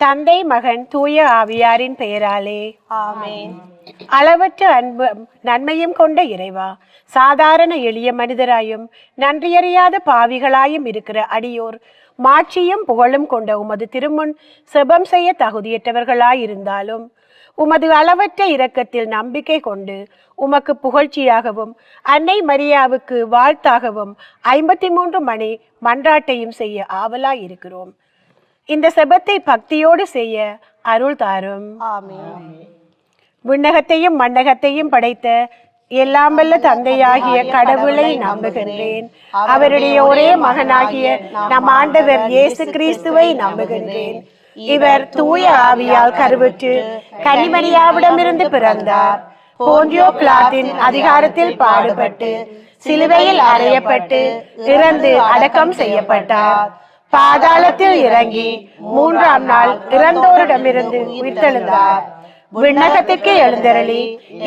தந்தை, மகன், தூய ஆவியாரின் பெயராலே ஆமென். அளவற்ற அன்பு நன்மையும் கொண்ட இறைவா, சாதாரண எளிய மனிதராயும் நன்றியறியாத பாவிகளாயும் இருக்கிற அடியோர் மாட்சியும் புகழும் கொண்ட உமது திருமுன் செபம் செய்ய தகுதியற்றவர்களாயிருந்தாலும் உமது அளவற்ற இரக்கத்தில் நம்பிக்கை கொண்டு உமக்கு புகழ்ச்சியாகவும் அன்னை மரியாவுக்கு வாழ்த்தாகவும் 53 மணி மன்றாட்டையும் செய்ய ஆவலாயிருக்கிறோம். இந்த செபத்தை பக்தியோடு செய்ய அருள் தாரும். ஆமென். விண்ணகத்தையும் மண்ணகத்தையும் படைத்த எல்லாம் வல்ல தந்தையாகிய கடவுளை நம்புகின்றேன். அவருடைய ஒரே மகனாகிய நம் ஆண்டவர் இயேசு கிறிஸ்துவை நம்புகின்றேன். இவர் தூய ஆவியால் கருவுற்று கன்னிமரியாவிடமிருந்து பிறந்தார். போன்டியோ பிலாத்தின் அதிகாரத்தில் பாடுபட்டு சிலுவையில் அறையப்பட்டு இறந்து அடக்கம் செய்யப்பட்டார். பாதாளத்தில் இறங்கி 3ஆம் நாள் இறந்தோரிடமிருந்து உயிர்த்தெழுந்தார். விண்ணகத்திற்கு எழுந்தருளி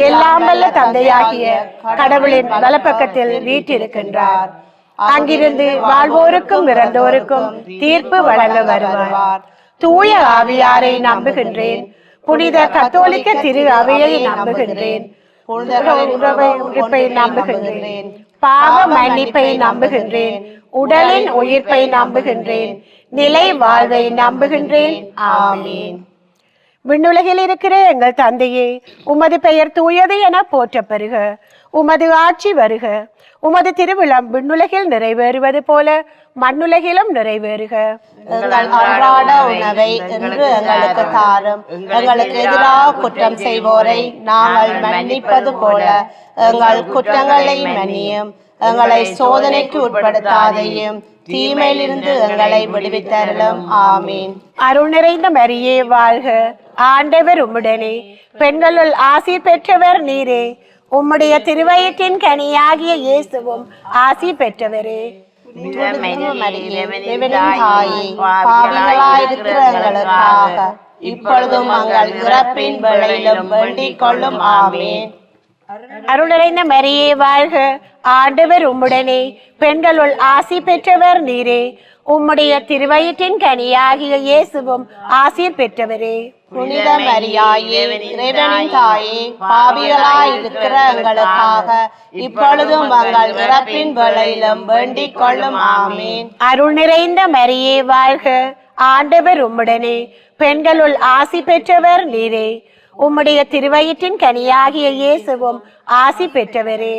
எல்லாம் வல்ல தந்தையாகிய கடவுளின் வலப்பக்கத்தில் வீற்றிருக்கின்றார். அங்கிருந்து வாழ்வோருக்கும் இறந்தோருக்கும் தீர்ப்பு வழங்க வருவார். தூய ஆவியாரை நம்புகின்றேன். புனித கத்தோலிக்க திரு அவையை நம்புகின்றேன். நம்புகின்றேன். பாவ மன்னிப்பை நம்புகின்றேன். உடலின் உயிர்ப்பை நம்புகின்றேன். நிலை வாழ்வை நம்புகின்றேன். ஆமென். விண்ணுலகில் இருக்கிற எங்கள் தந்தையே, உமது பெயர் தூயது என போற்ற பெறுக. உமது ஆட்சி வருக. உமது திருவிழம் விண்ணுலகில் நிறைவேறுவது போல மண்ணுலகிலும் நிறைவேறுக. எங்கள் அன்றாட உணவை இன்று எங்களுக்கு தாரும். எங்களுக்கு எதிராக குற்றம் செய்வோரை நாங்கள் மன்னிப்பது போல எங்கள் குற்றங்களை மன்னியும். எங்களை சோதனைக்கு உட்படுத்தாதையும் தீமையிலிருந்து எங்களை விடுவித்தருளும். ஆமீன். அருள் நிறைந்த மரியே வாழ்க. ஆண்டவர் உம்முடனே. பெண்களுள் ஆசி பெற்றவர் நீரே. உம்முடைய திருவயிற்றின் கனியாகிய இயேசுவும் ஆசி பெற்றவரே. பாவிகளாயிருக்கிற எங்களுக்காக இப்பொழுதும் எங்கள் இறப்பின் வேளையிலும் வேண்டிக் கொள்ளும். ஆமீன். அருள் நிறைந்த மரியே வாழ்க. ஆண்டவர் உம்முடனே. பெண்களுள் ஆசி பெற்றவர் நீரே. உம்முடைய திருவயிற்றின் கனியாகிய இயேசுவும் ஆசீர் பெற்றவரே. புனித மரியாயே, இறைவனின் தாயே, பாவிகளாயிருக்கிற எங்களுக்காக இப்பொழுதும் எங்கள் இறப்பின் வேளையிலும் வேண்டிக் கொள்ளும். ஆமீன். அருள் நிறைந்த மரியே வாழ்க. ஆண்டவர் உம்முடனே. பெண்களுள் ஆசி பெற்றவர் நீரே. உம்முடைய திருவயிற்றின் கனியாகிய இயேசுவும் ஆசி பெற்றவரே.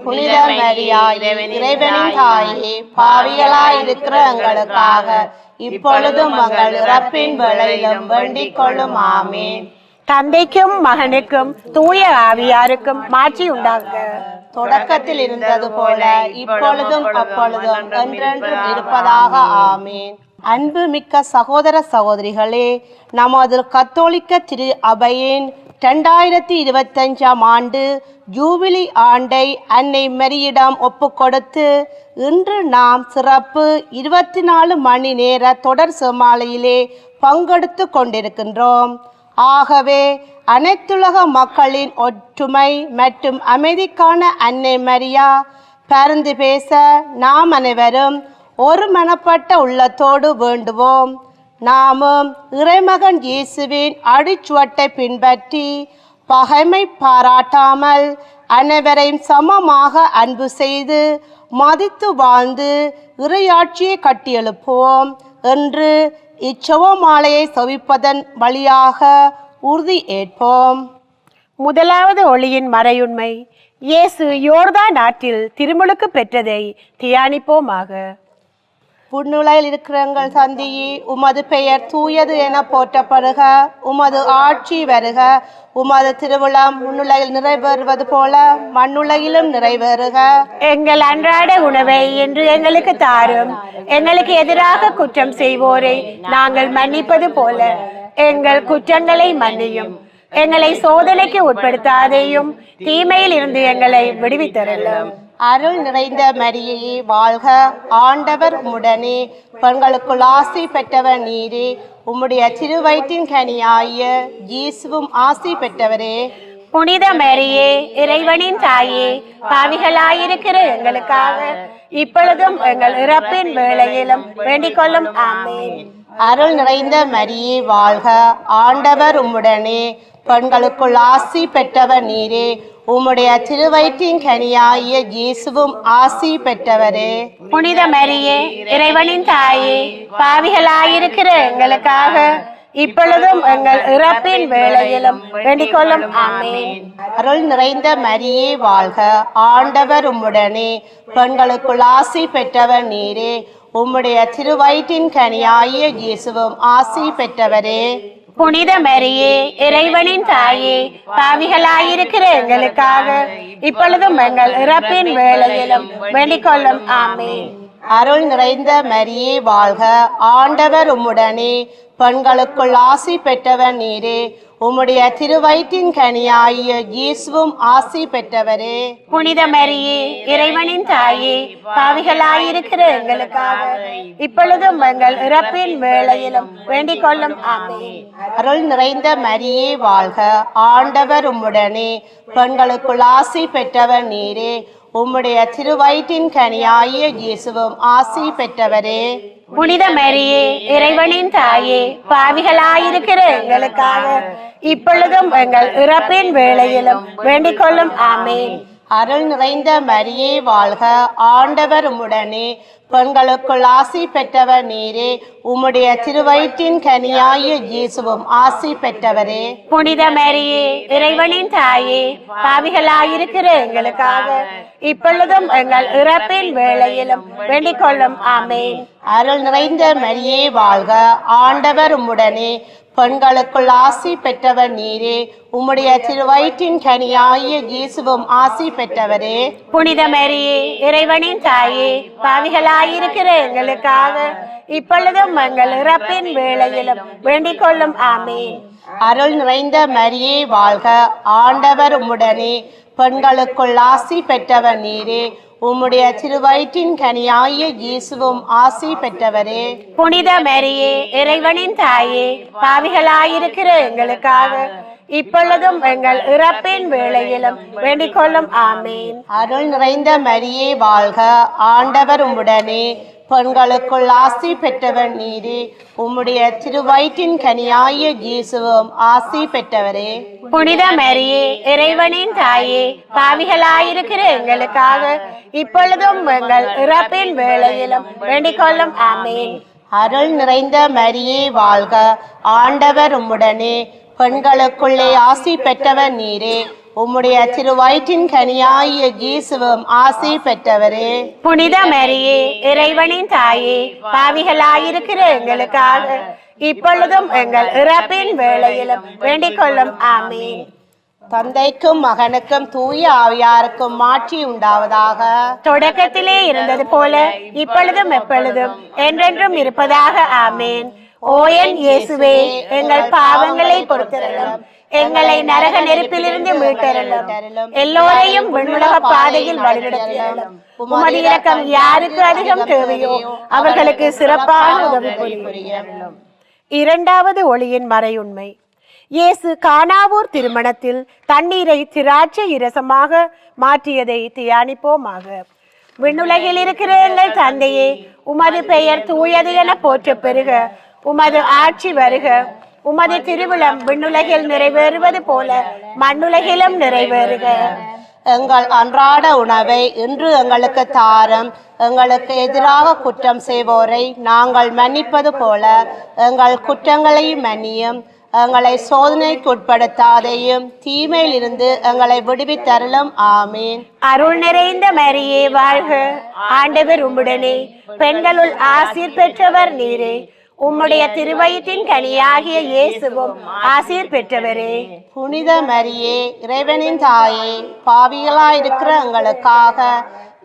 புனித மரியாயே, இறைவனின் தாயே, பாவிகளாயிருக்கிற எங்களுக்காக இப்பொழுதும் எங்கள் இறப்பின் வேளையிலும் வேண்டிக் கொள்ளும். ஆமீன். தந்தைக்கும் மகனுக்கும் தூய ஆவியாருக்கும் மாட்சி உண்டாக. தொடக்கத்தில் இருந்தது போல இப்பொழுதும் அப்பொழுதும் என்றென்றும் இருப்பதாக. ஆமீன். அன்பு மிக்க சகோதர சகோதரிகளே, நமது கத்தோலிக்க திரு அபையின் 2025ஆம் ஆண்டு ஜூபிலி ஆண்டை அன்னை மரியிடம் ஒப்புக்கொடுத்து இன்று நாம் சிறப்பு 24 மணி நேர தொடர் செமாலையிலே பங்கெடுத்து கொண்டிருக்கின்றோம். ஆகவே அனைத்துலக மக்களின் ஒற்றுமை மற்றும் அமைதிக்கான அன்னை மரியா பரிந்து பேச நாம் அனைவரும் ஒரு மனப்பட்ட உள்ளத்தோடு வேண்டுவோம். நாமும் இறைமகன் இயேசுவின் அடிச்சுவட்டை பின்பற்றி பகைமை பாராட்டாமல் அனைவரையும் சமமாக அன்பு செய்து மதித்து வாழ்ந்து இறையாட்சியை கட்டியெழுப்புவோம் என்று இச்செபமாலையை செவிப்பதன் வழியாக உறுதி ஏற்போம். முதலாவது ஒளியின் மறையுண்மை. இயேசு யோர்தான் ஆற்றில் திருமுழுக்கு பெற்றதை தியானிப்போமாக. புன்னுலையில் இருக்கிற எங்கள் தந்தையே, உமது பெயர் தூயது என போற்றப்படுக. உமது ஆட்சி வருக. உமது திருவிழம் முன்னுலகில் நிறைவேறுவது போல மண்ணுலகிலும் நிறைவேறுக. எங்கள் அன்றாட உணவை இன்று எங்களுக்கு தாரும். எங்களுக்கு எதிராக குற்றம் செய்வோரை நாங்கள் மன்னிப்பது போல எங்கள் குற்றங்களை மன்னியும். எங்களை சோதனைக்கு உட்படுத்தாதேயும் தீமையில் இருந்து எங்களை விடுவித்தருளும். அருள் நிறைந்த மரியே வாழ்க. ஆண்டவர் உம்முடனே. பெண்களுக்குள் ஆசி பெற்றவர் நீரே. உம்முடைய திருவயிற்றின் கனியாகிய இயேசுவும் ஆசி பெற்றவரே. புனித மரியே, இறைவனின் தாயே, பாவிகளாயிருக்கிற எங்களுக்காக இப்பொழுதும் எங்கள் இறப்பின் வேளையிலும் வேண்டிக் கொள்ளும். ஆமென். அருள் நிறைந்த மரியே வாழ்க, ஆண்டவர் உம்முடனே, பெண்களுக்குள் ஆசி பெற்றவர் நீரே. உம்முடைய திருவயிற்றின் கனியாகிய இயேசுவும் ஆசி பெற்றவரே. புனித மரியே, இறைவனின் தாயே, பாவிகளாயிருக்கிற எங்களுக்காக இப்பொழுதும் எங்கள் இறப்பின் வேளையிலும் வேண்டிக் கொள்ளும். ஆமென். அருள் நிறைந்த மரியே வாழ்க, ஆண்டவர் உம்முடனே, பெண்களுக்குள் ஆசி பெற்றவர் நீரே. உம்முடைய திருவயிற்றின் கனியாகிய இயேசுவும் ஆசி பெற்றவரே. புனித மரியே, இறைவனின் தாயே, பாவிகளாயிருக்கிற எங்களுக்காக இப்பொழுதும் எங்கள் இறப்பின் வேளையிலும் வேண்டிக் கொள்ளும். ஆமென். அருள் நிறைந்த மரியே வாழ்க, ஆண்டவர் உம்முடனே, பெண்களுக்குள் ஆசி பெற்றவர் நீரே. உம்முடைய திருவயிற்றின் கனியாகிய இயேசுவும் ஆசி பெற்றவரே. புனித மரியே, இறைவனின் தாயே, பாவிகளாயிருக்கிற எங்களுக்காக இப்பொழுதும் எங்கள் இறப்பின் வேளையிலும் வேண்டிக் கொள்ளும். ஆமென். அருள் நிறைந்த மரியே வாழ்க, ஆண்டவர் உம்முடனே, பெண்களுக்குள் ஆசி பெற்றவர் நீரே. உம்முடைய திருவயிற்றின் கனியாகிய இயேசுவும் ஆசி பெற்றவரே. புனித மரியே, இறைவனின் தாயே, பாவிகளாயிருக்கிற எங்களுக்காக இப்பொழுதும் எங்கள் இறப்பின் வேளையிலும் வேண்டிக் கொள்ளும். ஆமென். அருள் நிறைந்த மரியே வாழ்க, ஆண்டவர் உம்முடனே, பெண்களுக்குள் ஆசி பெற்றவர் நீரே. உம்முடைய திருவயிற்றின் கனியாகிய இயேசுவும் ஆசி பெற்றவரே. புனித மரியே, இறைவனின் தாயே, பாவிகளாயிருக்கிற எங்களுக்காக இப்பொழுதும் எங்கள் இறப்பின் வேளையிலும் வேண்டிக் கொள்ளும். ஆமென். அருள் நிறைந்த மரியே வாழ்க, ஆண்டவர் உம்முடனே, பெண்களுக்குள் ஆசி பெற்றவர் நீரே. உம்முடைய திருவயிற்றின் கனியாகிய இயேசுவும் ஆசி பெற்றவரே. புனித மரியே, இறைவனின் தாயே, பாவிகளாயிருக்கிற எங்களுக்காக இப்பொழுதும் எங்கள் இறப்பின் வேளையிலும் வேண்டிக் கொள்ளும். ஆமென். அருள் நிறைந்த மரியே வாழ்க, ஆண்டவர் உம்முடனே, பெண்களுக்குள் ஆசி பெற்றவர் நீரே. உம்முடைய திருவயிற்றின் கனியாகிய இயேசுவும் ஆசி பெற்றவரே. புனித மரியே, இறைவனின் தாயே, பாவிகளாயிருக்கிற எங்களுக்காக இப்பொழுதும் எங்கள் இறப்பின் வேளையிலும் வேண்டிக் கொள்ளும். ஆமென். அருள் நிறைந்த மரியே வாழ்க, ஆண்டவர் உம்முடனே, பெண்களுக்குள் ஆசி பெற்றவர் நீரே. உம்முடைய திருவயிற்றின் கனியாகிய இயேசுவும் ஆசி பெற்றவரே. புனித மரியே, இறைவனின் தாயே, பாவிகளாயிருக்கிற எங்களுக்காக இப்பொழுதும் எங்கள் இறப்பின் வேளையிலும் வேண்டிக் கொள்ளும். ஆமென். அருள் நிறைந்த மரியே வாழ்க, ஆண்டவர் உம்முடனே, பெண்களுக்குள்ளே ஆசி பெற்றவர் நீரே. உம்முடைய திருவயிற்றின் கனியாகிய இயேசுவும் ஆசி பெற்றவரே. புனித மரியே, இறைவனின் தாயே, பாவிகளாயிருக்கிற எங்களுக்காக இப்பொழுதும் எங்கள் இறப்பின் வேளையிலும் வேண்டிக் கொள்ளும். ஆமென். தந்தைக்கும் மகனுக்கும் தூய ஆவியாருக்கும் மாட்சி உண்டாவதாக. தொடக்கத்திலே இருந்தது போல இப்பொழுதும் எப்பொழுதும் என்றென்றும் இருப்பதாக. ஆமென். ஓ என் இயேசுவே, எங்கள் பாவங்களை பொறுத்தருளும், எங்களை நரக நெருப்பிலிருந்து மீட்டருளும், எல்லோரையும் விண்ணுலக பாதையில் வழிநடத்தியருளும். உமது இரக்கம் யாருக்கு அதிகம் தேவையோ அவர்களுக்கு சிறப்பாக உதவி புரியும். இரண்டாவது ஒளியின் மறையுண்மை. இயேசு கானாவூர் திருமணத்தில் தண்ணீரை திராட்சை இரசமாக மாற்றியதை தியானிப்போமாக. விண்ணுலகில் இருக்கிற எங்கள் தந்தையே, உமது பெயர் தூயது என போற்ற பெறுக. உமது ஆட்சி வருக. உமது திருவிழம் விண்ணுலகில் நிறைவேறுவது போல மண்ணுலகிலும் நிறைவேறுக. எங்கள் அன்றாட உணவை இன்று எங்களுக்கு தாரும். எங்களுக்கு எதிராக குற்றம் செய்வோரை நாங்கள் மன்னிப்பது போல எங்கள் குற்றங்களை மன்னியும். எங்களை சோதனைக்கு உட்படுத்தாதையும் தீமையிலிருந்து எங்களை விடுவித்தருளும். ஆமீன். அருள் நிறைந்த மரியே வாழ்க, ஆண்டவர் உம்முடனே, பெண்களுள் ஆசீர் பெற்றவர் நீரே. உம்முடைய திருவயிற்றின் கனியாகிய இயேசுவும் ஆசீர் பெற்றவரே. புனித மரியே, இறைவனின் தாயே, பாவிகளாயிருக்கிற எங்களுக்காக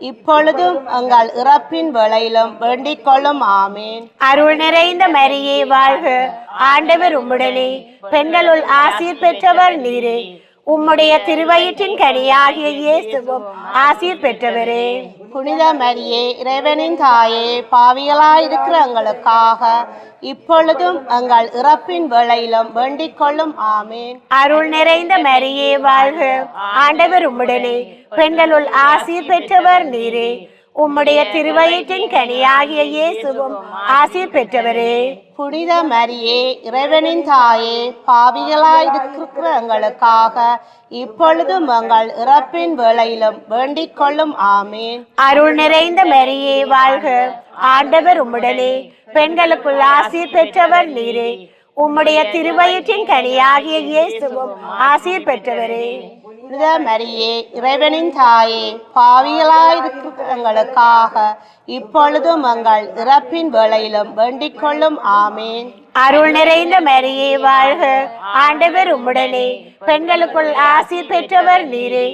இப்பொழுதும் எங்கள் இறப்பின் வேளையிலும் வேண்டிக் கொள்ளும். ஆமீன். அருள் நிறைந்த மரியே வாழ்க, ஆண்டவர் உம்முடனே, பெண்களுள் ஆசீர் பெற்றவர் நீரே. உம்முடைய திருவயிற்றின் கனியாகிய இயேசுவும் ஆசீர் பெற்றவரே. புனித மரியே, இறைவனின் தாயே, பாவிகளாயிருக்கிற எங்களுக்காக இப்பொழுதும் எங்கள் இறப்பின் வேளையிலும் வேண்டிக் கொள்ளும். ஆமீன். அருள் நிறைந்த மரியே வாழ்க, ஆண்டவர் உம்முடனே, பெண்களுள் ஆசீர் பெற்றவர் நீரே. உம்முடைய திருவயிற்றின் கனியாகிய இயேசுவும் ஆசீர் பெற்றவரே. புனித மரியே, இறைவனின் தாயே, பாவிகளாயிருக்கிற எங்களுக்காக இப்பொழுதும் எங்கள் இறப்பின் வேளையிலும் வேண்டிக் கொள்ளும். ஆமேன். அருள் நிறைந்த மரியே வாழ்க, ஆண்டவர் உம்முடனே, பெண்களுக்குள் ஆசீர் பெற்றவர் நீரே. உம்முடைய திருவயிற்றின் கனியாகிய இயேசுவும் ஆசீர் பெற்றவரே. புனித மரியே, இறைவனின் தாயே, பாவிகளாயிருக்கிற எங்களுக்காக இப்பொழுதும் எங்கள் இறப்பின் வேளையிலும் வேண்டிக் கொள்ளும். ஆமேன். அருள் நிறைந்த மரியே வாழ்க, ஆண்டவர் உம்முடனே, பெண்களுக்குள் ஆசீர் பெற்றவர் நீரே.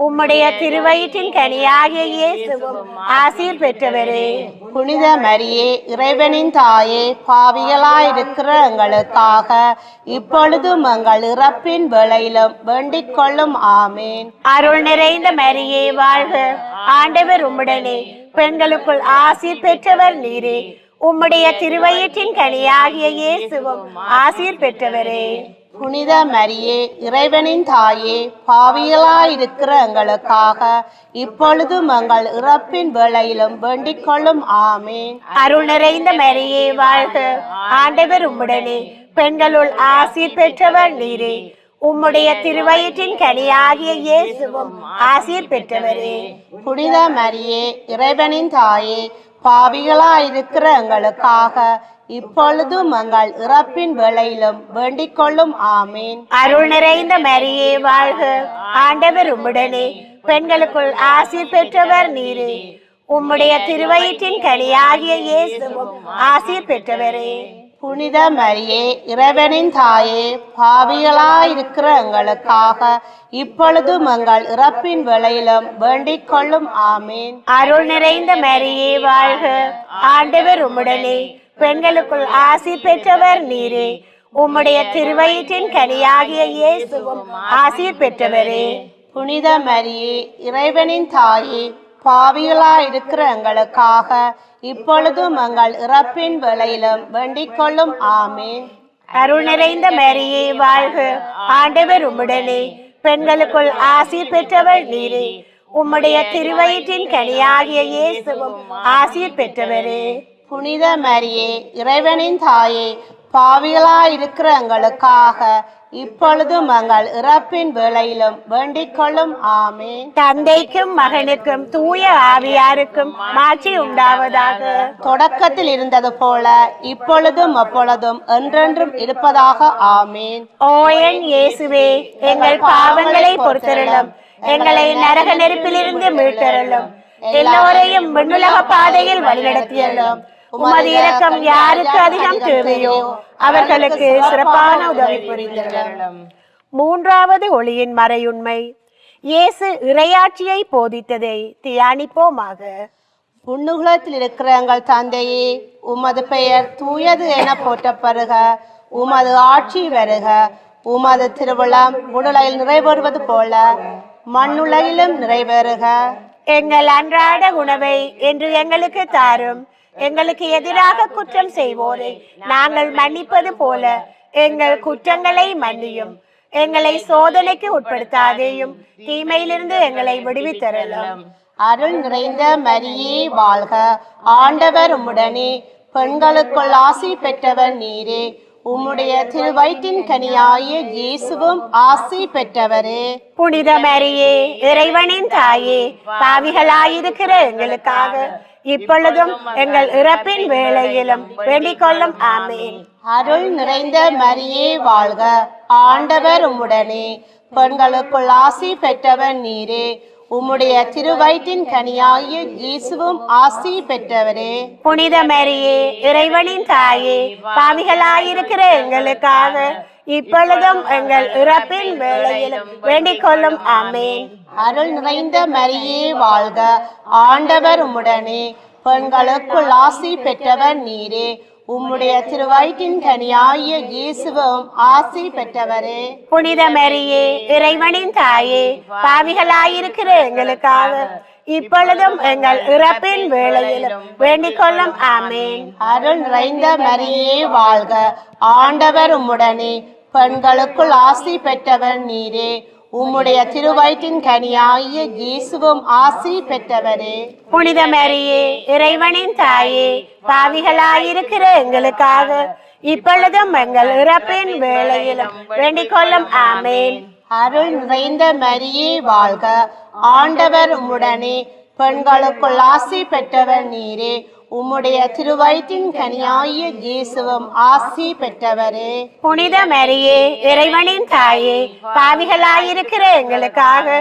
உம்முடைய திருவயிற்றின் கனியாகிய இயேசுவும் ஆசீர் பெற்றவரே. புனித மரியே, இறைவனின் தாயே, பாவிகளாயிருக்கிற எங்களுக்காக இப்பொழுதும் எங்கள் இறப்பின் வேளையிலும் வேண்டிக் கொள்ளும். ஆமேன். அருள் நிறைந்த மரியே வாழ்க, ஆண்டவர் உம்முடனே, பெண்களுக்குள் ஆசீர் பெற்றவர் நீரே. உம்முடைய திருவயிற்றின் கனியாகிய இயேசுவும் ஆசீர் பெற்றவரே. புனித மரியே, இறைவனின் தாயே, பாவிகளாயிருக்கிற எங்களுக்காக இப்பொழுதும் எங்கள் இறப்பின் வேளையிலும் வேண்டிக் கொள்ளும். ஆமேன். அருள் நிறைந்த மரியே வாழ்க, ஆண்டவர் உம்முடனே, பெண்களுள் ஆசீர் பெற்றவர் நீரே. உம்முடைய திருவயிற்றின் கனியாகிய இயேசுவும் ஆசீர் பெற்றவரே. புனித மரியே, இறைவனின் தாயே, பாவிகளாயிருக்கிற எங்களுக்காக இப்பொழுதும் எங்கள் இறப்பின் வேளையிலும் வேண்டிக் கொள்ளும். ஆமேன். அருள் நிறைந்த மரியே வாழ்க, ஆண்டவர் உம்முடனே, பெண்களுக்குள் ஆசீர் பெற்றவர் நீரே. உம்முடைய திருவயிற்றின் கனியாகிய இயேசுவும் ஆசீர் பெற்றவரே. புனித மரியே, இறைவனின் தாயே, பாவிகளாயிருக்கிற எங்களுக்காக இப்பொழுதும் எங்கள் இறப்பின் வேளையிலும் வேண்டிக் கொள்ளும். ஆமேன். அருள் நிறைந்த மரியே வாழ்க, ஆண்டவர் உம்முடனே, பெண்களுக்குள் ஆசீர் பெற்றவர் நீரே. உம்முடைய திருவயிற்றின் கனியாகிய இயேசுவும் ஆசீர் பெற்றவரே. புனித மரியே, இறைவனின் தாயே, பாவிகளாயிருக்கிற எங்களுக்காக இப்பொழுதும் எங்கள் இறப்பின் வேளையிலும் வேண்டிக் கொள்ளும். ஆமேன். அருள் நிறைந்த மரியே வாழ்க, ஆண்டவர் உம்முடனே, பெண்களுக்குள் ஆசீர் பெற்றவர் நீரே. உம்முடைய திருவயிற்றின் கனியாகிய இயேசுவும் ஆசீர் பெற்றவரே. புனித மரியே, இறைவனின் தாயே, பாவிகளாயிருக்கிற எங்களுக்காக இப்பொழுதும் எங்கள் இறப்பின் வேளையிலும் வேண்டிக் கொள்ளும். ஆமேன். தந்தைக்கும் மகனுக்கும் தூய ஆவியாருக்கும் மாட்சி உண்டாவதாக. தொடக்கத்தில் இருந்தது போல இப்பொழுதும் அப்பொழுதும் என்றென்றும் இருப்பதாக. ஆமேன். ஓ என் இயேசுவே, எங்கள் பாவங்களை பொறுத்தருளும், எங்களை நரக நெருப்பிலிருந்து மீட்டருளும், எல்லோரையும் விண்ணுலக பாதையில் வழிநடத்தியருளும். உமது இரக்கம் யாருக்கு அதிகம் தேவையோ அவர்களுக்கு சிறப்பான உதவி புரிந்தருளும். மூன்றாவது ஒளியின் மறையுண்மை, இயேசு இறையாட்சியை போதித்ததை தியானிப்போமாக. விண்ணுலகத்தில் இருக்கிற எங்கள் தந்தையே, உமது பெயர் தூயது என போற்றப்படுக. உமது ஆட்சி வருக. உமது திருவிழம் விண்ணுலகில் நிறைவேறுவது போல மண்ணுலகிலும் நிறைவேறுக. எங்கள் அன்றாட உணவை என்று எங்களுக்கு தாரும். எங்களுக்கு எதிராக குற்றம் செய்வோரை நாங்கள் மன்னிப்பது போல எங்கள் குற்றங்களை மன்னியும். எங்களை சோதனைக்கு உட்படுத்தாதேயும், தீமையிலிருந்து எங்களை விடுவித்தரலாம். அருள் நிறைந்த மரியே வாழ்க, ஆண்டவர் உம்முடனே, பெண்களுக்குள் ஆசி பெற்றவர் நீரே. உம்முடைய திருவயிற்றின் கனியாகிய இயேசுவும் ஆசி பெற்றவரே. புனித மரியே, இறைவனின் தாயே, பாவிகளாயிருக்கிற எங்களுக்காக இப்பொழுதும் எங்கள் இறப்பின் வேளையிலும் வேண்டிக் கொள்ளும். ஆமேன். அருள் நிறைந்த மரியே வாழ்க, ஆண்டவர் உம்முடனே, பெண்களுக்குள் ஆசி பெற்றவர் நீரே. உம்முடைய திருவயிற்றின் கனியாகிய இயேசுவும் ஆசி பெற்றவரே. புனித மரியே, இறைவனின் தாயே, பாவிகளாயிருக்கிற எங்களுக்காக இப்பொழுதும் எங்கள் இறப்பின் வேளையிலும் வேண்டிக் கொள்ளும். ஆமேன். அருள் நிறைந்த மரியே வாழ்க, ஆண்டவர் உம்முடனே, பெண்களுக்குள் ஆசி பெற்றவர் நீரே. உம்முடைய திருவயிற்றின் கனியாகிய இயேசுவும் ஆசி பெற்றவரே. புனித மரியே, இறைவனின் தாயே, பாவிகளாயிருக்கிற எங்களுக்காக இப்பொழுதும் எங்கள் இறப்பின் வேளையிலும் வேண்டிக் கொள்ளும். ஆமேன். அருள் நிறைந்த மரியே வாழ்க, ஆண்டவர் உம்முடனே, பெண்களுக்குள் ஆசி பெற்றவர் நீரே. உம்முடைய திருவயிற்றின் கனியாகிய இயேசுவும் ஆசி பெற்றவரே. புனித மரியே, இறைவனின் தாயே, பாவிகளாயிருக்கிற எங்களுக்காக இப்பொழுதும் எங்கள் இறப்பின் வேளையிலும் வேண்டிக் கொள்ளும். ஆமேன். அருள் நிறைந்த மரியே வாழ்க, ஆண்டவர் உம்முடனே, பெண்களுக்குள் ஆசி பெற்றவர் நீரே. உம்முடைய திருவயிற்றின் கனியாகிய இயேசுவும் ஆசி பெற்றவரே. புனித மரியே, இறைவனின் தாயே, பாவிகளாயிருக்கிற எங்களுக்காக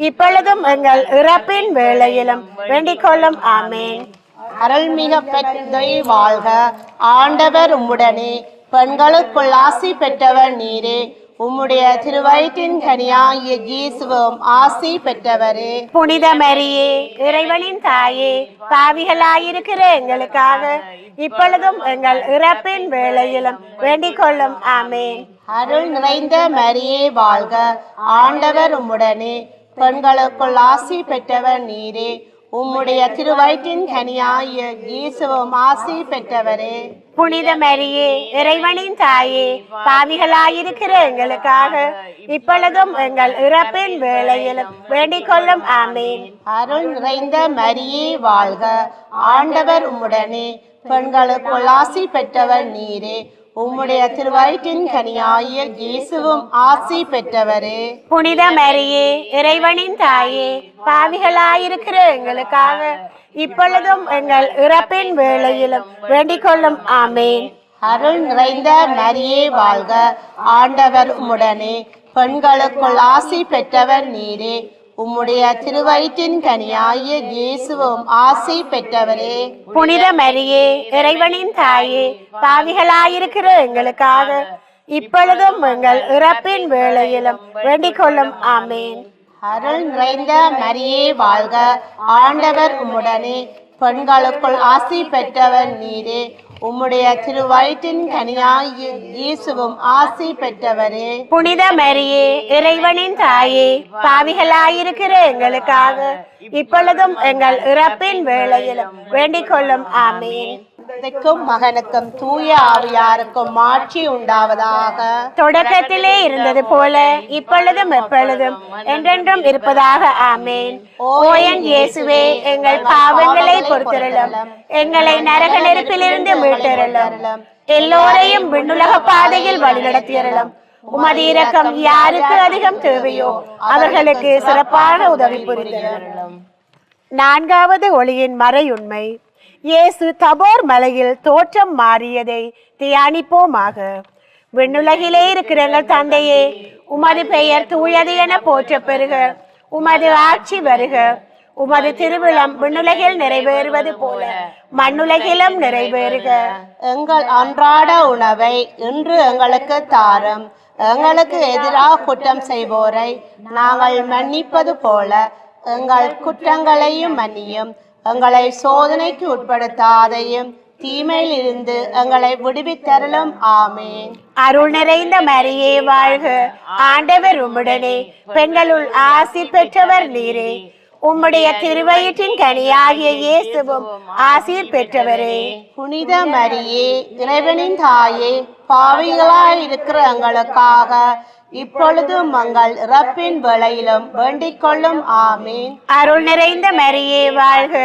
இப்பொழுதும் எங்கள் இறப்பின் வேளையிலும் வேண்டிக் கொள்ளும். ஆமேன். அருள்மிக பெற்றதை வாழ்க, ஆண்டவர் உம்முடனே, பெண்களுக்குள் ஆசி பெற்றவர் நீரே. உம்முடைய திருவயிற்றின் கனியாகிய இயேசுவும் ஆசி பெற்றவரே. புனித மரியே, இறைவனின் தாயே, பாவிகளாயிருக்கிற எங்களுக்காக இப்பொழுதும் எங்கள் இறப்பின் வேளையிலும் வேண்டிக் கொள்ளும். ஆமேன். அருள் நிறைந்த மரியே வாழ்க, ஆண்டவர் உம்முடனே, பெண்களுக்குள் ஆசி பெற்றவர் நீரே. உம்முடைய திருவயிற்றின் கனியாகிய இயேசுவும் ஆசி பெற்றவரே. புனித மரியே, இறைவனின் தாயே, பாவிகளாயிருக்கிற எங்களுக்காக இப்பொழுதும் எங்கள் இறப்பின் வேளையிலும் வேண்டிக் கொள்ளும். ஆமேன். அருள் நிறைந்த மரியே வாழ்க, ஆண்டவர் உம்முடனே, பெண்களுக்குள் ஆசி பெற்றவர் நீரே. உம்முடைய திருவயிற்றின் கனியாகிய இயேசுவும் ஆசி பெற்றவரே. புனித மரியே, இறைவனின் தாயே, பாவிகளாயிருக்கிற எங்களுக்காக இப்பொழுதும் எங்கள் இறப்பின் வேளையிலும் வேண்டிக் கொள்ளும். ஆமேன். அருள் நிறைந்த மரியே வாழ்க, ஆண்டவர் உம்முடனே, பெண்களுக்குள் ஆசி பெற்றவர் நீரே. உம்முடைய திருவயிற்றின் கனியாகிய இயேசுவும் ஆசி பெற்றவரே. புனித மரியே, இறைவனின் தாயே, பாவிகளாயிருக்கிற எங்களுக்காக இப்பொழுதும் எங்கள் இறப்பின் வேளையிலும் வேண்டிக் கொள்ளும். ஆமேன். அருள் நிறைந்த மரியே வாழ்க, ஆண்டவர் உம்முடனே, பெண்களுக்குள் ஆசி பெற்றவர் நீரே. உம்முடைய திருவயிற்றின் கனியாகிய இயேசுவும் ஆசி பெற்றவரே. புனித மரியே, இறைவனின் தாயே, பாவிகளாயிருக்கிற எங்களுக்காக இப்பொழுதும் எங்கள் இறப்பின் வேளையிலும் வேண்டிக் கொள்ளும். ஆமேன். தந்தைக்கும் மகனுக்கும் தூய ஆவியாருக்கும் மாட்சி உண்டாவதாக. தொடக்கத்திலே இருந்தது போல இப்பொழுதும் எப்பொழுதும் என்றென்றும் இருப்பதாக. ஆமேன். ஓ என் இயேசுவே, எங்கள் பாவங்களை பொறுத்தருளும், எங்களை நரக நெருப்பிலிருந்து மீட்டருளும், எல்லோரையும் விண்ணுலக பாதையில் வழிநடத்தியருளும். உமது இரக்கம் யாருக்கு அதிகம் தேவையோ அவர்களுக்கு சிறப்பான உதவி புரிந்தருளும். நான்காவது ஒளியின் மறையுண்மை. இயேசு தபோர் மலையில் தோற்றம் மாறியதை தியானிப்போமாக. விண்ணுலகிலே இருக்கிற எங்கள் தந்தையே, உமது பெயர் தூயது என போற்ற பெறுக. உமது ஆட்சி வருக. உமது திருவிழம் விண்ணுலகில் நிறைவேறுவது போல மண்ணுலகிலும் நிறைவேறுக. எங்கள் அன்றாட உணவை இன்று எங்களுக்கு தாரும். எங்களுக்கு எதிராக குற்றம் செய்வோரை நாங்கள் மன்னிப்பது போல எங்கள் குற்றங்களையும் மன்னியும். எங்களை சோதனைக்கு உட்படுத்தாதையும் தீமையில் இருந்து எங்களை விடுவித்தருளும். ஆமேன். அருள் நிறைந்த மரியே வாழ்க, ஆண்டவர் உம்முடனே, பெண்களுள் ஆசி பெற்றவர் நீரே. உம்முடைய திருவயிற்றின் கனியாகிய இயேசுவும் ஆசீர் பெற்றவரே. புனித மரியே, இறைவனின் தாயே, பாவிகளாய் இருக்கிற எங்களுக்காக இப்பொழுதும் எங்கள் இறப்பின் வேளையிலும் வேண்டிக் கொள்ளும். ஆமீன். அருள் நிறைந்த மரியே வாழ்க,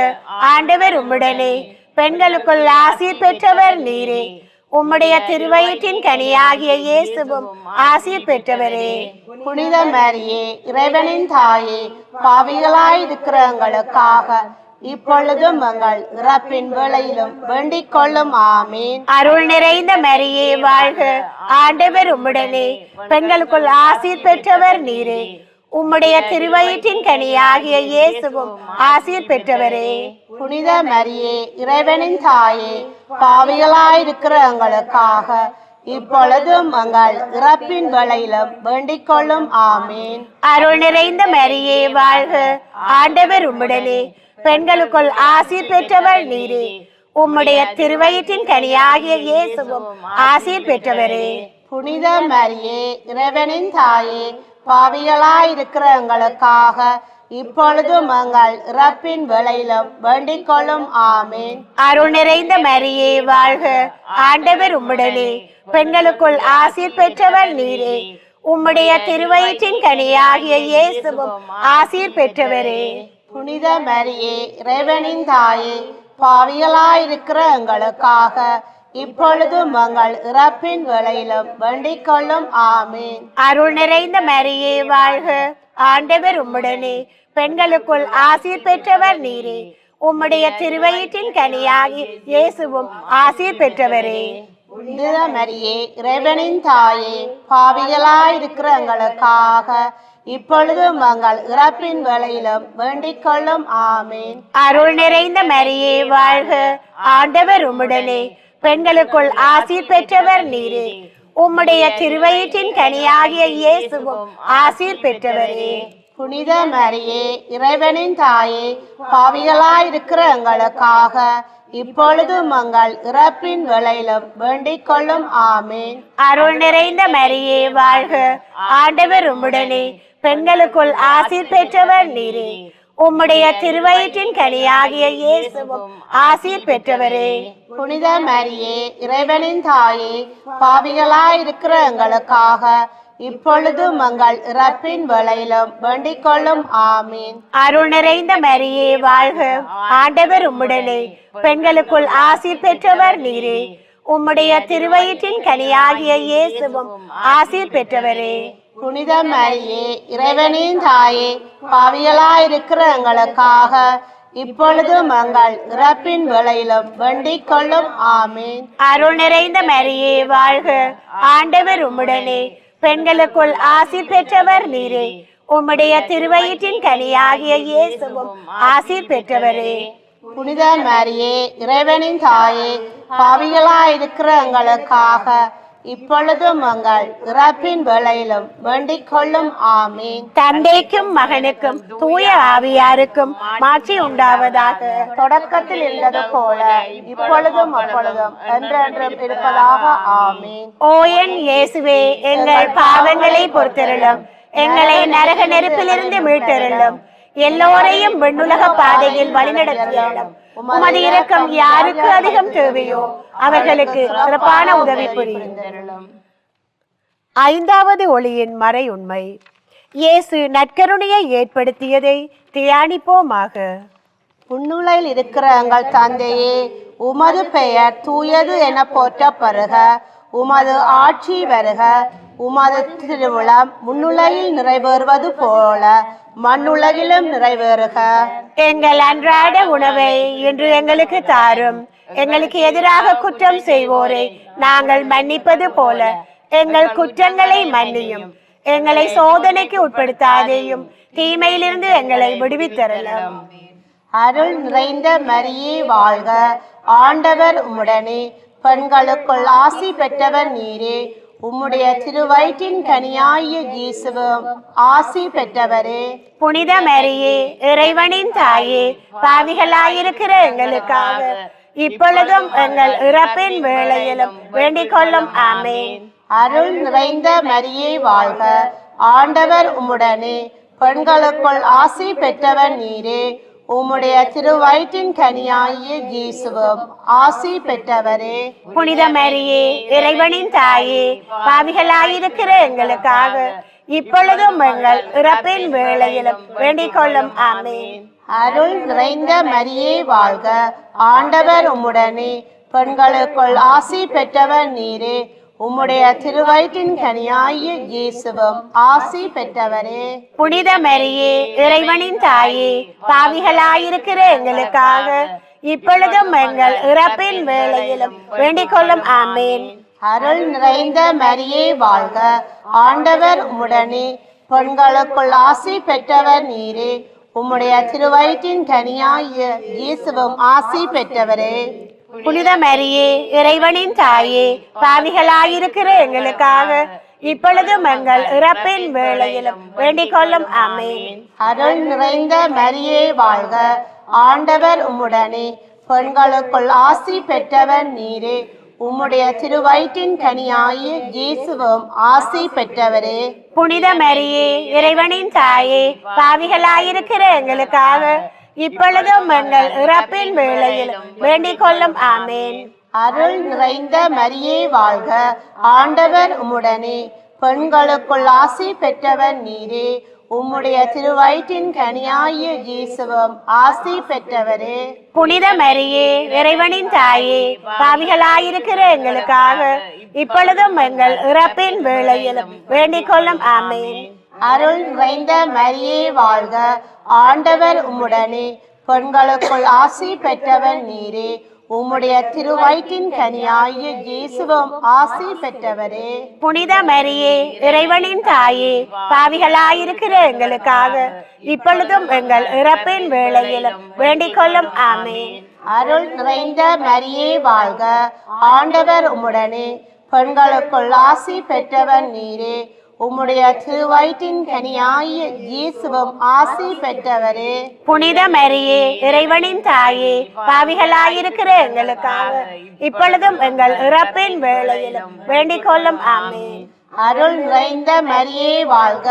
ஆண்டவர் உம்முடனே, பெண்களுக்குள் ஆசீர் பெற்றவர் நீரே. உம்முடைய திருவயிற்றின் கனியாகிய இயேசுவும் ஆசீர் பெற்றவரே. புனித மரியே, இறைவனின் தாயே, பாவிகளாய் இருக்கிற எங்களுக்காக இப்பொழுதும் எங்கள் இறப்பின் வேளையிலும் வேண்டிக் கொள்ளும். ஆமீன். அருள் நிறைந்த மரியே வாழ்க, ஆண்டவர் உம்முடனே, பெண்களுக்குள் ஆசீர் பெற்றவர் நீரே. உம்முடைய திருவயிற்றின் கனியாகிய இயேசுவும் ஆசீர் பெற்றவரே. புனித மரியே, இறைவனின் தாயே, பாவிகளாய் இருக்கிற எங்களுக்காக இப்பொழுதும் எங்கள் இறப்பின் வேளையிலும் வேண்டிக் கொள்ளும். ஆமீன். அருள் நிறைந்த மரியே வாழ்க, ஆண்டவர் உம்முடனே, பெண்களுக்குள் ஆசீர் பெற்றவர் நீரே. உம்முடைய திருவயிற்றின் கனியாகிய இயேசுவும் ஆசீர் பெற்றவரே. புனித மரியே, இறைவனின் தாயே, பாவிகளாய் இருக்கிற எங்களுக்காக இப்பொழுதும் எங்கள் இறப்பின் வேளையிலும் வேண்டிக் கொள்ளும். ஆமீன். அருள் நிறைந்த மரியே வாழ்க, ஆண்டவர் உம்முடனே, பெண்களுக்குள் ஆசீர் பெற்றவர் நீரே. உம்முடைய திருவயிற்றின் கனியாகிய இயேசுவும் ஆசீர் பெற்றவரே. புனித மரியே, இறைவனின் தாயே, பாவிகளாயிருக்கிற எங்களுக்காக இப்பொழுதும் எங்கள் இறப்பின் வேளையிலும் வேண்டிக் கொள்ளும். ஆமீன். அருள் நிறைந்த மரியே வாழ்க, ஆண்டவர் உம்முடனே, பெண்களுக்குள் ஆசீர் பெற்றவர் நீரே. உம்முடைய திருவயிற்றின் கனியாகி இயேசுவும் ஆசீர் பெற்றவரே. புனித மரியே, இறைவனின் தாயே, பாவிகளாயிருக்கிற எங்களுக்காக இப்பொழுதும் எங்கள் இறப்பின் வேளையிலும் வேண்டிக் கொள்ளும். ஆமீன். அருள் நிறைந்த மரியே வாழ்க, ஆண்டவர் உம்முடனே, பெண்களுக்குள் ஆசீர் பெற்றவர் நீரே. உம்முடைய திருவயிற்றின் கனியாகிய இயேசுவும் ஆசீர் பெற்றவரே. புனித மரியே, இறைவனின் தாயே, பாவிகளாயிருக்கிற எங்களுக்காக இப்பொழுதும் எங்கள் இறப்பின் வேளையிலும் வேண்டிக் கொள்ளும். ஆமீன். அருள் நிறைந்த மரியே வாழ்க, ஆண்டவர் உம்முடனே, பெண்களுக்குள் ஆசீர் பெற்றவர் நீரே. உம்முடைய திருவயிற்றின் கனியாகிய இயேசுவும் ஆசீர் பெற்றவரே. புனித மரியே, இறைவனின் தாயே, பாவிகளாயிருக்கிற எங்களுக்காக இப்பொழுதும் எங்கள் இறப்பின் வேளையிலும் வேண்டிக் கொள்ளும். ஆமீன். அருள் நிறைந்த மரியே வாழ்க, ஆண்டவர் உம்முடனே, பெண்களுக்குள் ஆசீர் பெற்றவர் நீரே. உம்முடைய திருவயிற்றின் கனியாகிய இயேசுவும் ஆசீர் பெற்றவரே. புனித மரியே, இறைவனின் தாயே, பாவிகளாயிருக்கிற எங்களுக்காக இப்பொழுதும் எங்கள் இறப்பின் வேளையிலும் வேண்டிக் கொள்ளும். ஆமீன். அருள் நிறைந்த மரியே வாழ்க, ஆண்டவர் உம்முடனே, பெண்களுக்குள் ஆசீர் பெற்றவர் நீரே. உம்முடைய திருவயிற்றின் கனியாகிய இயேசுவும் ஆசீர் பெற்றவரே. புனித மரியே, இறைவனின் தாயே, பாவிகளாயிருக்கிற எங்களுக்காக இப்பொழுதும் எங்கள் இறப்பின் வேளையிலும் வேண்டிக் கொள்ளும். ஆமீன். தந்தைக்கும் மகனுக்கும் தூய ஆவியாருக்கும் மாட்சி உண்டாவதாக. தொடக்கத்தில் இருந்தது போல இப்பொழுதும் அப்பொழுதும் என்றென்றும் இருப்பதாக. ஆமீன். ஓ என் இயேசுவே, எங்கள் பாவங்களை பொறுத்தருளும், எங்களை நரக நெருப்பிலிருந்து மீட்டருளும், எல்லோரையும் விண்ணுலக பாதையில் வழிநடத்தியருளும். உமது இரக்கம் யாருக்கு அதிகம் தேவையோ அவர்களுக்கு சிறப்பான உதவி புரியும். ஐந்தாவது ஒளியின் மறை உண்மை. இயேசு நற்கருணையை ஏற்படுத்தியதை தியானிப்போமாக. உன்னுலையில் இருக்கிற எங்கள் தந்தையே, உமது பெயர் தூயது என போற்றப்படுக. உமது ஆட்சி வருக. உமது திருவிழா முன்னுலகில் நிறைவேறுவது போல மண்ணுலகிலும் நிறைவேறுக. எங்கள் அன்றாட உணவை இன்று எங்களுக்கு தாரும். எங்களுக்கு எதிராக குற்றம் செய்வோரை நாங்கள் மன்னிப்பது போல எங்கள் குற்றங்களை மன்னியும். எங்களை சோதனைக்கு உட்படுத்தாதேயும், தீமையிலிருந்து எங்களை விடுவித்தரலாம். அருள் நிறைந்த மரியே வாழ்க, ஆண்டவர் உம்முடனே, பெண்களுக்குள் ஆசி பெற்றவர் நீரே. உம்முடைய திருவயிற்றின் கனியாகிய இயேசுவும் ஆசி பெற்றவரே. புனித மரியே, இறைவனின் தாயே, பாவிகளாயிருக்கிற எங்களுக்காக இப்பொழுதும் எங்கள் இறப்பின் வேளையிலும் வேண்டிக் கொள்ளும். ஆமேன். அருள் நிறைந்த மரியே வாழ்க, ஆண்டவர் உம்முடனே, பெண்களுக்குள் ஆசி பெற்றவர் நீரே. உம்முடைய திருவயிற்றின் கனியாகிய இயேசுவும் ஆசி பெற்றவரே. புனித மரியே, இறைவனின் தாயே, பாவிகளாயிருக்கிற எங்களுக்காக இப்பொழுதும் எங்கள் இறப்பின் வேளையிலும் வேண்டிக் கொள்ளும். ஆமேன். அருள் நிறைந்த மரியே வாழ்க, ஆண்டவர் உம்முடனே, பெண்களுக்குள் ஆசி பெற்றவர் நீரே. உம்முடைய திருவயிற்றின் கனியாகிய இயேசுவும் ஆசி பெற்றவரே. புனித மரியே, இறைவனின் தாயே, பாவிகளாயிருக்கிற எங்களுக்காக இப்பொழுதும் எங்கள் இறப்பின் வேளையிலும் வேண்டிக் கொள்ளும். ஆமேன். அருள் நிறைந்த மரியே வாழ்க, ஆண்டவர் உம்முடனே, பெண்களுக்குள் ஆசி பெற்றவர் நீரே. உம்முடைய திருவயிற்றின் கனியாகிய இயேசுவும் ஆசி பெற்றவரே. புனித மரியே, இறைவனின் தாயே, பாவிகளாயிருக்கிற எங்களுக்காக இப்பொழுதும் எங்கள் இறப்பின் வேளையிலும் வேண்டிக் கொள்ளும். ஆமேன். அருள் நிறைந்த மரியே வாழ்க, ஆண்டவர் உம்முடனே, பெண்களுக்குள் ஆசி பெற்றவர் நீரே. உம்முடைய திருவயிற்றின் கனியாகிய இயேசுவும் ஆசி பெற்றவரே. புனித மரியே, இறைவனின் தாயே, பாவிகளாயிருக்கிற எங்களுக்காக இப்பொழுதும் எங்கள் இறப்பின் வேளையிலும் வேண்டிக் கொள்ளும். ஆமேன். அருள் நிறைந்த மரியே வாழ்க, ஆண்டவர் உம்முடனே, பெண்களுக்குள் ஆசி பெற்றவர் நீரே. உம்முடைய திருவயிற்றின் கனியாகிய இயேசுவும் ஆசி பெற்றவரே. புனித மரியே, இறைவனின் தாயே, பாவிகளாயிருக்கிற எங்களுக்காக இப்பொழுதும் எங்கள் இறப்பின் வேளையிலும் வேண்டிக் கொள்ளும். ஆமென். அருள் நிறைந்த மரியே வாழ்க, ஆண்டவர் உம்முடனே. பெண்களுக்குள் ஆசி பெற்றவர் நீரே. உம்முடைய திருவயிற்றின் கனியாகிய இயேசுவும் ஆசி பெற்றவரே. புனித மரியே, இறைவனின் தாயே, பாவிகளாயிருக்கிற எங்களுக்காக இப்பொழுதும் எங்கள் இறப்பின் வேளையிலும் வேண்டிக் கொள்ளும். ஆமென். அருள் நிறைந்த மரியே வாழ்க, ஆண்டவர் உம்முடனே. பெண்களுக்குள் ஆசி பெற்றவர் நீரே. உம்முடைய திருவயிற்றின் கனியாகிய இயேசுவும் ஆசி பெற்றவரே. புனித மரியே, இறைவனின் தாயே, பாவிகளாயிருக்கிற எங்களுக்காக இப்பொழுதும் எங்கள் இறப்பின் வேளையிலும் வேண்டிக் கொள்ளும். ஆமென். அருள் நிறைந்த மரியே வாழ்க,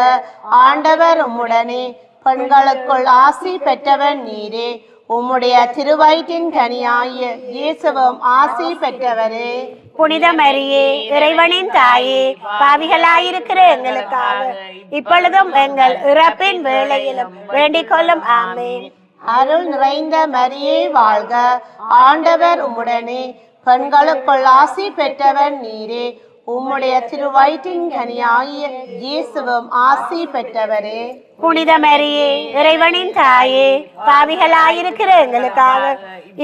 ஆண்டவர் உம்முடனே. பெண்களுக்குள் ஆசி பெற்றவர் நீரே. உம்முடைய திருவயிற்றின் கனியாகிய இயேசுவும் ஆசி பெற்றவரே. புனித மரியே, இறைவனின் தாயே, பாவிகளாயிருக்கிற எங்களுக்காக இப்பொழுதும் எங்கள் இறப்பின் வேளையிலும் வேண்டிக் கொள்ளும். ஆமென். அருள் நிறைந்த மரியே வாழ்க, ஆண்டவர் உம்முடனே. பெண்களுக்குள் ஆசி பெற்றவர் நீரே. உம்முடைய திருவயிற்றின் கனியாகிய இயேசுவும் ஆசி பெற்றவரே. புனித மரியே, இறைவனின் தாயே, பாவிகளாயிருக்கிற எங்களுக்காக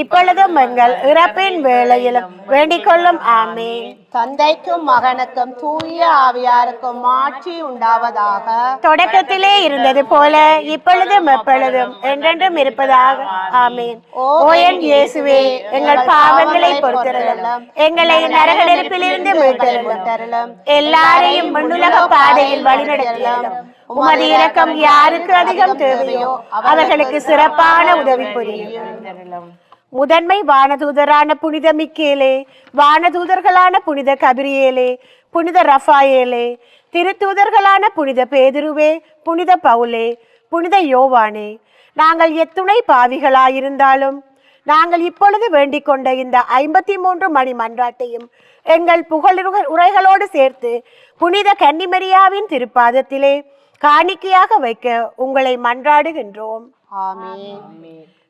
இப்பொழுதும் எங்கள் இறப்பின் வேளையிலும் வேண்டிக் கொள்ளும். ஆமென். தந்தைக்கும் மகனுக்கும் தூய ஆவியாருக்கும் ஆட்சி உண்டாவதாக. தொடக்கத்திலே இருந்தது போல இப்பொழுதும் எப்பொழுதும் என்றென்றும் இருப்பதாக. ஆமென். ஓ என் இயேசுவே, எங்கள் பாவங்களை பொறுத்தருளும், எங்களை நரக நெருப்பிலிருந்து மீட்டருளும், எல்லாரையும் மண்ணுலக பாதையில் வழிநடத்தியருளும். உமது இரக்கம் யாருக்கு அதிகம் தேவையோ அவர்களுக்கு சிறப்பான உதவி புரியும். முதன்மை வானதூதரான புனித மிக்கேலே, வானதூதர்களான புனித கபிரியேலே, புனித ரஃபாயேலே, திருத்தூதர்களான புனித பேதுருவே, புனித பவுலே, புனித யோவானே, நாங்கள் எத்துணை பாவிகளாயிருந்தாலும் நாங்கள் இப்பொழுது வேண்டிக் கொண்ட இந்த 53 மணி மன்றாட்டையும் எங்கள் உரைகளோடு சேர்த்து புனித கன்னிமரியாவின் திருப்பாதத்திலே காணிக்கையாக வைக்க உங்களை மன்றாடுகின்றோம். ஆமென்.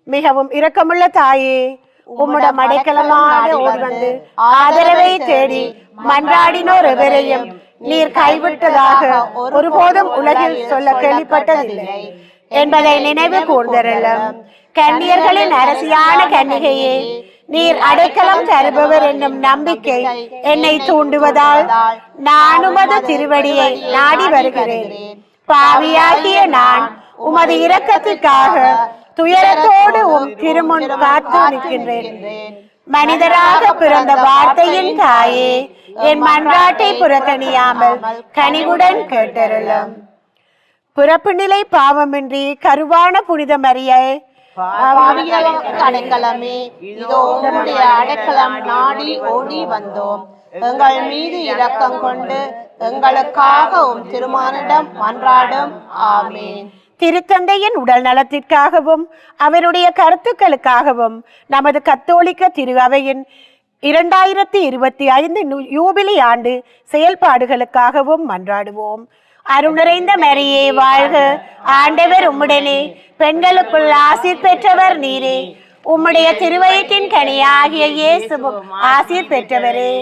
மிகவும் இரக்கமுள்ள தாயே, உம்முடைய அடைக்கலமான ஓடி வந்து ஆதரவை தேடி மன்றாடினோர் எவரையும் நீர் கைவிட்டதாக ஒருபோதும் உலகில் சொல்ல கேள்விப்பட்டதில்லை என்பதை நினைவு கூர்ந்தருளும். கன்னியர்களின் அரசியான கன்னிகையே, நீர் அடைக்கலம் தருபவர் என்னும் நம்பிக்கை என்னை தூண்டுவதால் நான் உமது திருவடியை நாடி வருகிறேன். பாவியாகிய நான் உமது இரக்கத்திற்காக துயரத்தோடு உம் திருமுன் காத்து நிற்கின்றேன். மனிதராக பிறந்த வார்த்தையின் தாயே, என் மன்றாட்டை புறக்கணியாமல் கனிவுடன் கேட்டருளும். பிறப்பு நிலை பாவமின்றி கருவான புனித மரியே, பாவிகளுக்கு அடைக்கலமே, இதோ உம்முடைய அடைக்கலம் நாடி ஓடி வந்தோம். எங்கள் மீது இரக்கம் கொண்டு எங்களுக்காக உம் திருமானிடம் மன்றாடும். ஆமென். திருத்தந்தையின் உடல் நலத்திற்காகவும் அவருடைய கருத்துக்களுக்காகவும் நமது கத்தோலிக்க திரு அவையின் 2025 யூபிலி ஆண்டு செயல்பாடுகளுக்காகவும் மன்றாடுவோம். அருள் நிறைந்த மரியே வாழ்க, ஆண்டவர் உம்முடனே. பெண்களுக்குள் ஆசீர் பெற்றவர் நீரே. உம்முடைய திருவயிற்றின் கனியாகிய இயேசுவும் ஆசீர் பெற்றவரே.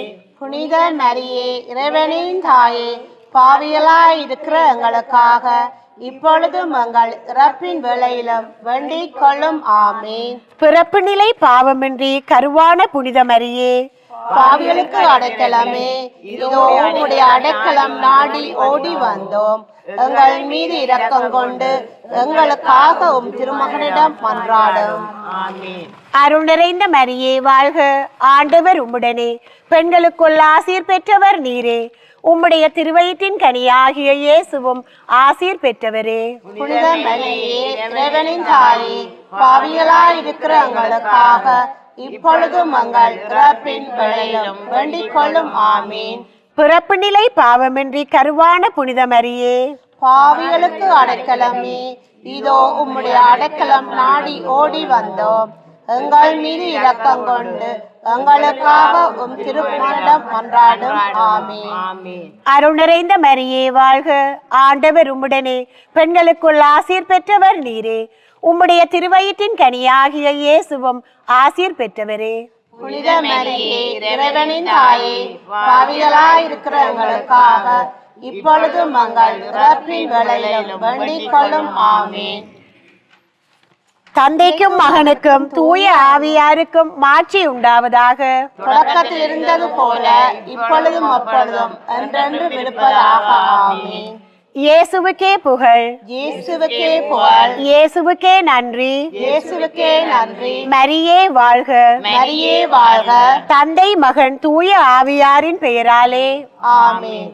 புனித மரியே, இறைவனின் தாயே, பாவியலாய் இருக்கிற எங்களுக்காக இப்பொழுதும் எங்கள் இறப்பின் வேளையிலும் வேண்டிக் கொள்ளும். ஆமென். பிறப்பு நிலை பாவமின்றி கருவான புனித மரியே, பாவிகளுக்கு அடைக்கலமே, இதோ உம்முடைய அடைக்கலம் நாடி ஓடி வந்தோம். எங்கள் மீது இரக்கம் கொண்டு எங்களுக்காக உம் திருமகனிடம் மன்றாடும். ஆமென். அருள் நிறைந்த மரியே வாழ்க, ஆண்டவர் உம்முடனே. பெண்களுக்குள் ஆசீர் பெற்றவர் நீரே. உம்முடைய திருவயிற்றின் கனியாகிய இயேசுவும் ஆசீர் பெற்றவரே. புனித மரியே, இறைவனின் தாயே, பாவிகளாய் இருக்கிற எங்களுக்காக இப்பொழுதும் எங்கள் இறப்பின் வேளையிலும் வேண்டிக் கொள்ளும். ஆமீன். பிறப்பு நிலை பாவமின்றி கருவான புனித மரியே, பாவிகளுக்கு அடைக்கலமே, இதோ உம்முடைய அடைக்கலம் நாடி ஓடி வந்தோம். எங்கள் மீது இரக்கம் கொண்டு எங்களுக்காக திருமணம் மன்றாடும். ஆமென். அருள் நிறைந்த மரியே வாழ்க, ஆண்டவர் உம்முடனே, பெண்களுக்குள் ஆசீர் பெற்றவர் நீரே. உம்முடைய திருவயிற்றின் கனியாகிய இயேசுவும் ஆசீர் பெற்றவரே. புனித மரியே, இறைவனின் தாயே, பாவிகளாயிருக்கிற எங்களுக்காக இப்பொழுதும் எங்கள் இறப்பின் வேளையிலும் வேண்டிக் கொள்ளும். ஆமென். தந்தைக்கும் மகனுக்கும் தூய ஆவியாருக்கும் மாட்சி உண்டாவதாக. தொடக்கத்தில் இருந்தது போல இப்பொழுதும் அப்பொழுதும் என்றென்றும் இருப்பதாக. ஆமென். இயேசுவுக்கே புகழ், இயேசுவுக்கே புகழ், இயேசுவுக்கே நன்றி, இயேசுவுக்கே நன்றி. மரியே வாழ்க, மரியே வாழ்க. தந்தை மகன் தூய ஆவியாரின் பெயராலே ஆமென்.